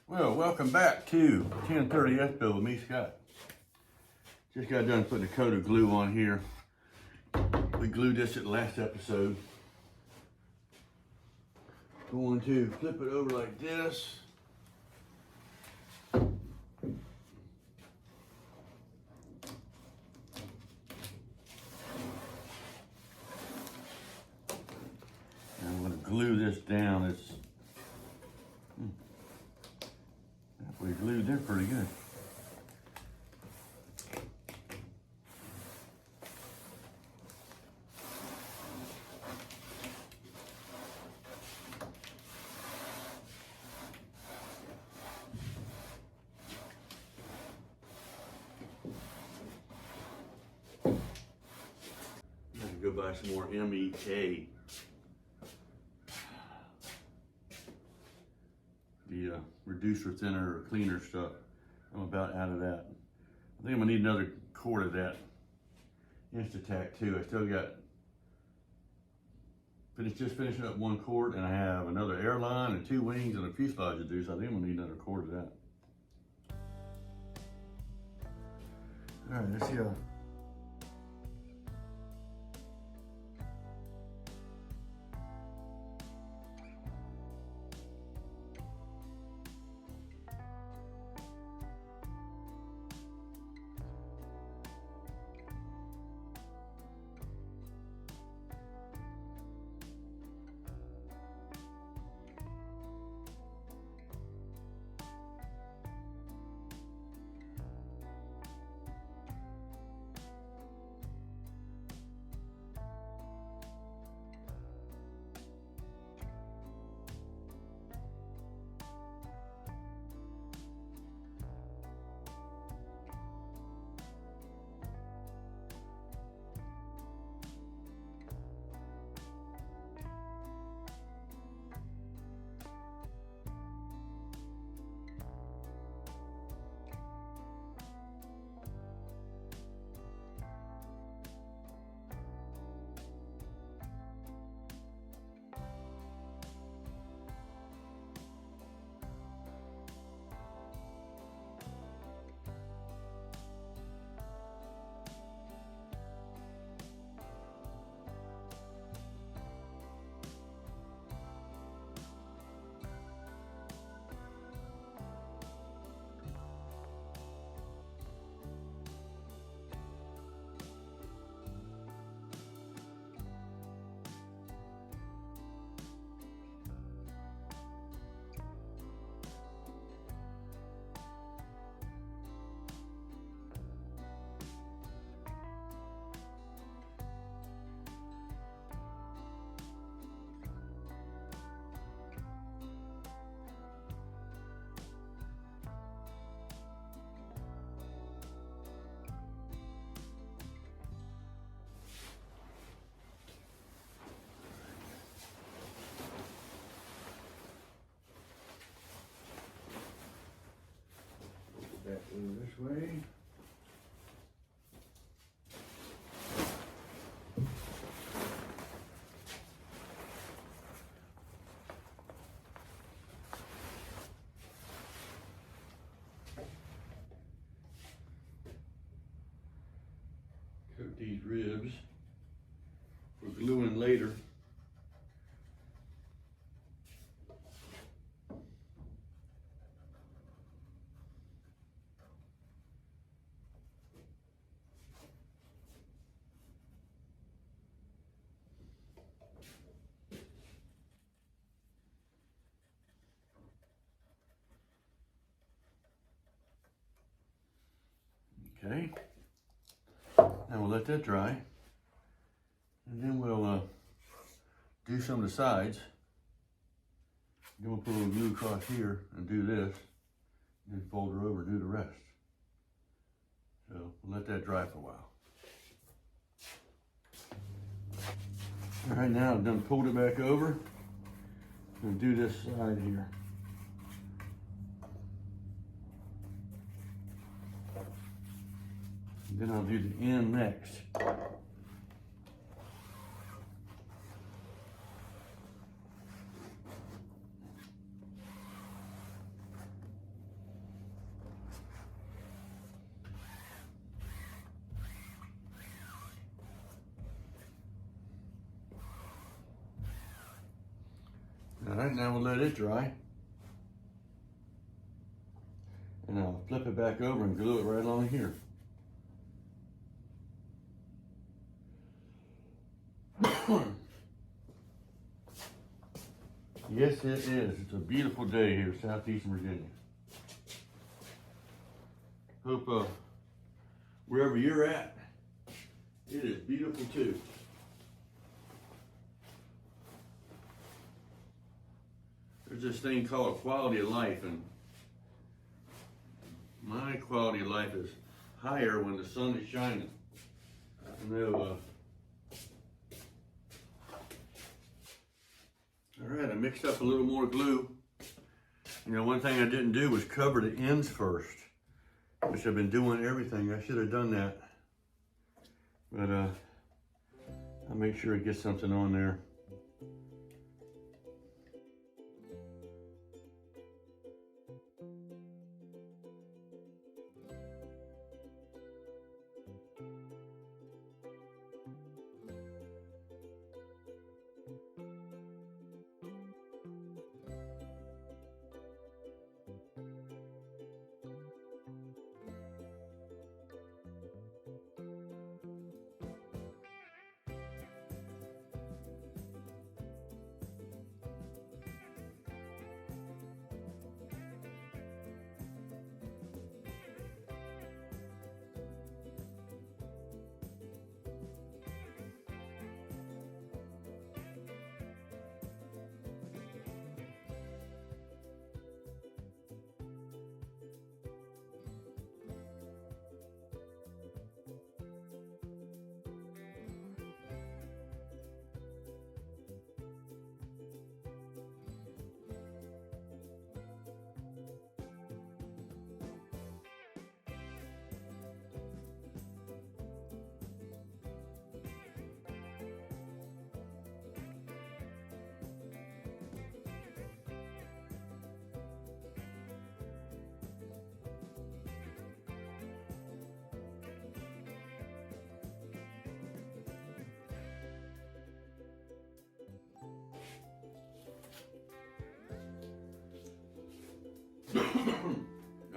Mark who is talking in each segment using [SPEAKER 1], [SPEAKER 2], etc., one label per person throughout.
[SPEAKER 1] Well, welcome back to 1030 Espo with me, Scott. Just got done putting a coat of glue on here. We glued this at the last episode. Going to flip it over like this. And I'm going to glue this down. It's we glued there pretty good. I have to go buy some more MEK. The reducer, thinner, or cleaner stuff. I'm about out of that. I think I'm gonna need another quart of that Instatac too. I still got just finishing up one quart, and I have another airline and 2 wings and a fuselage to do, so I think I'm gonna need another quart of that. All right, let's see how. That glue this way. Coat these ribs. We're gluing later. Okay, now we'll let that dry, and then we'll do some of the sides. Then we'll put a little glue across here and do this, and then fold her over and do the rest. So we'll let that dry for a while. All right, now I've done pulled it back over. I'm gonna do this side here. Then I'll do the end next. right, now we'll let it dry. And I'll flip it back over and glue it right along here. Yes, it is. It's a beautiful day here in southeastern Virginia. Hope wherever you're at, it is beautiful too. There's this thing called quality of life, and my quality of life is higher when the sun is shining. I know. All right, I mixed up a little more glue. You know, one thing I didn't do was cover the ends first, which I've been doing everything. I should have done that. But I'll make sure it gets something on there.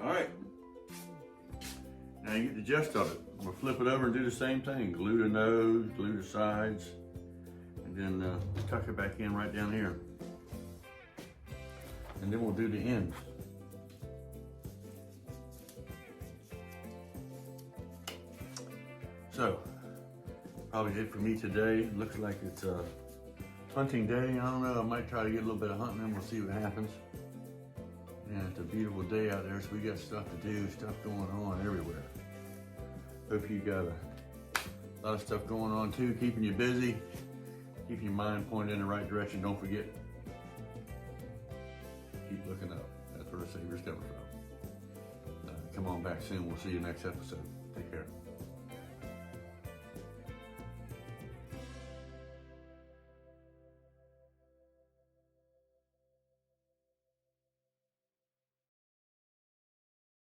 [SPEAKER 1] All right, now you get the gist of it. I'm gonna flip it over and do the same thing. Glue the nose, glue the sides, and then tuck it back in right down here. And then we'll do the ends. So, probably it for me today. Looks like it's a hunting day. I don't know, I might try to get a little bit of hunting and we'll see what happens. Yeah, it's a beautiful day out there, so we got stuff to do, stuff going on everywhere. Hope you got a lot of stuff going on too, keeping you busy, keep your mind pointed in the right direction. Don't forget, keep looking up. That's where the Savior's coming from. Come on back soon. We'll see you next episode. Take care.